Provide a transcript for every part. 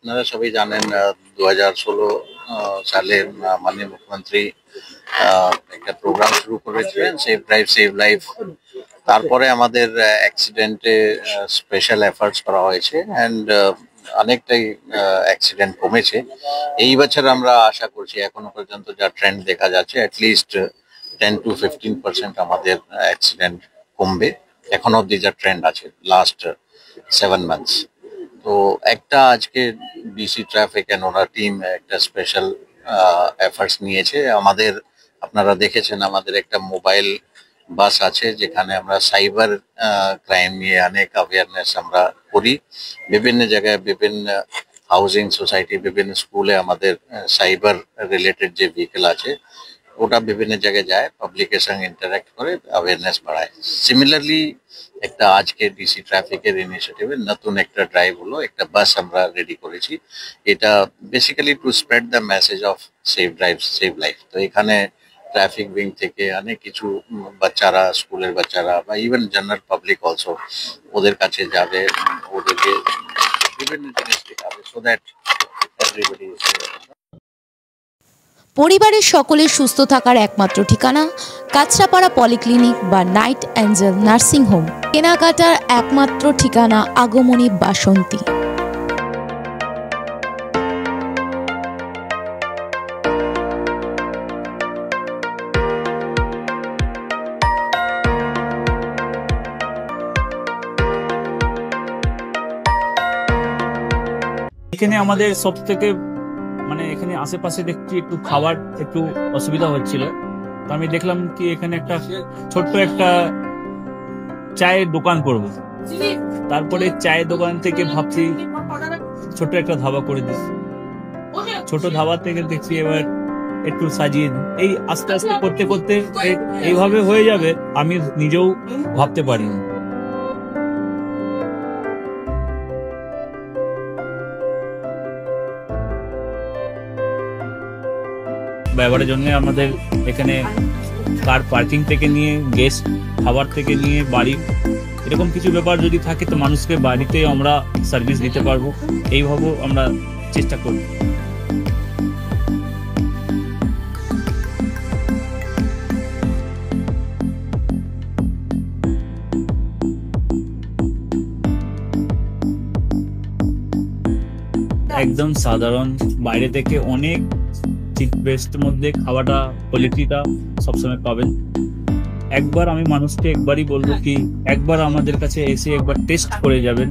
আপনারা সবাই জানেন 2016 সালে মাননীয় মুখ্যমন্ত্রী একটা প্রোগ্রাম শুরু করেছিলেন সেভ ড্রাইভ সেভ লাইফ। তারপরে আমাদের অ্যাক্সিডেন্টে স্পেশাল এফার্টস করা হয়েছে অ্যান্ড অনেকটাই অ্যাক্সিডেন্ট কমেছে। এই বছর আমরা আশা করছি এখনো পর্যন্ত যা ট্রেন্ড দেখা যাচ্ছে অ্যাটলিস্ট 10 to 15% আমাদের অ্যাক্সিডেন্ট কমবে এখন অব্দি যা ট্রেন্ড আছে লাস্ট 7 months। তো একটা আজকে DC traffic and our team একটা স্পেশাল এফার্টস নিয়েছে। আমাদের আপনারা দেখেছেন আমাদের একটা মোবাইল বাস আছে যেখানে আমরা সাইবার ক্রাইম নিয়ে অনেক অ্যাওয়ারনেস আমরা করি। বিভিন্ন জায়গায় বিভিন্ন হাউজিং সোসাইটি বিভিন্ন স্কুলে আমাদের সাইবার রিলেটেড যে ভেহিকেল আছে ওটা বিভিন্ন জায়গায় যায়, পাবলিকের সঙ্গে ইন্টারাক্ট করে অ্যাওয়ারনেস বাড়ায়। সিমিলারলি একটা আজকে ডিসি ট্রাফিকের ইনিশিয়েটিভে নতুন একটা ড্রাইভ হলো, একটা বাস আমরা রেডি করেছি। এটা basically to spread the message of save drive save life. তো এখানে ট্রাফিক উইং থেকে অনেক কিছু বাচ্চারা, স্কুলের বাচ্চারা বা ইভেন জেনারেল পাবলিক অলসো ওদের কাছে যাবে, ওদেরকে বিভিন্ন জিনিস দেখাবে সো দ্যাট এভরিবডি। পরিবারের সকলের সুস্থ থাকার একমাত্র ঠিকানা কাছড়াপাড়া পলিক্লিনিক বা নাইট অ্যাঞ্জেল নার্সিং হোম। কেনাকাটার একমাত্র ঠিকানা আগমনী বাসন্তী। এখানে আমাদের সব থেকে মানে এখানে আশেপাশে দেখছি একটু খাবার একটু অসুবিধা হচ্ছিল, তো আমি দেখলাম কি এখানে একটা ছোট্ট একটা চায়ের দোকান করব। তারপরে চায়ের দোকান থেকে ভাবছি ছোট একটা ধাবা করে দিই। ছোট ধাবা থেকে দেখছি এবার একটু সাজিয়ে এই আস্তে আস্তে করতে করতে এইভাবে হয়ে যাবে আমি নিজেও ভাবতে পারিনি। ব্যবহারের জন্য আমাদের এখানে কার পার্কিং থেকে নিয়ে গেস্ট খাবার থেকে নিয়ে বাড়ি এরকম কিছু ব্যাপার যদি থাকে তো মানুষকে বাড়িতে আমরা সার্ভিস দিতে পারবো, এইভাবেও আমরা চেষ্টা করি। একদম সাধারণ, বাইরে থেকে অনেক চিপ বেস্টের মধ্যে খাওয়াটা কোয়ালিটিটা সবসময় পাবেন। একবার আমি মানুষকে একবারই বলবো কি একবার আমাদের কাছে এসে একবার টেস্ট করে যাবেন।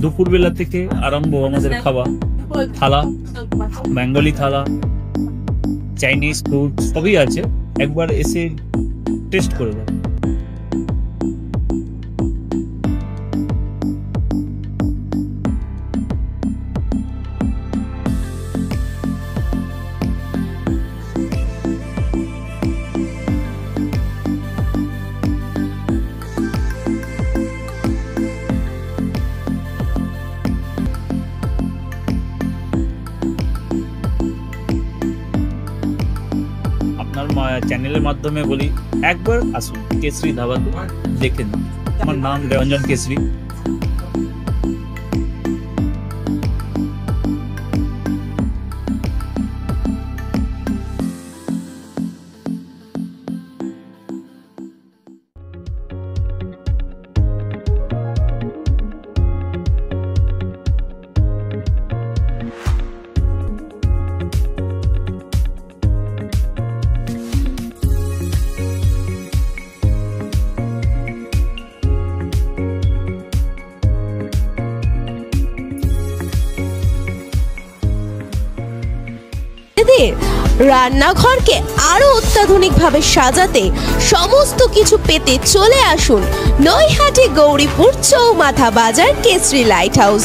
দুপুরবেলা থেকে আরম্ভ আমাদের খাওয়া, থালা, বেঙ্গলি থালা, চাইনিজ ফুড সবই আছে, একবার এসে টেস্ট করে যাবেন। চ্যানেলের মাধ্যমে বলি একবার আসুন কেশরী ধাবাতে দেখেন। আমার নাম রঞ্জন কেশরী। রান্নাঘরকে আরো অত্যাধুনিকভাবে সাজাতে সমস্ত কিছু পেতে চলে আসুন নৈহাটি গৌরীপুর চৌমাথা বাজার কেশরী লাইট হাউস।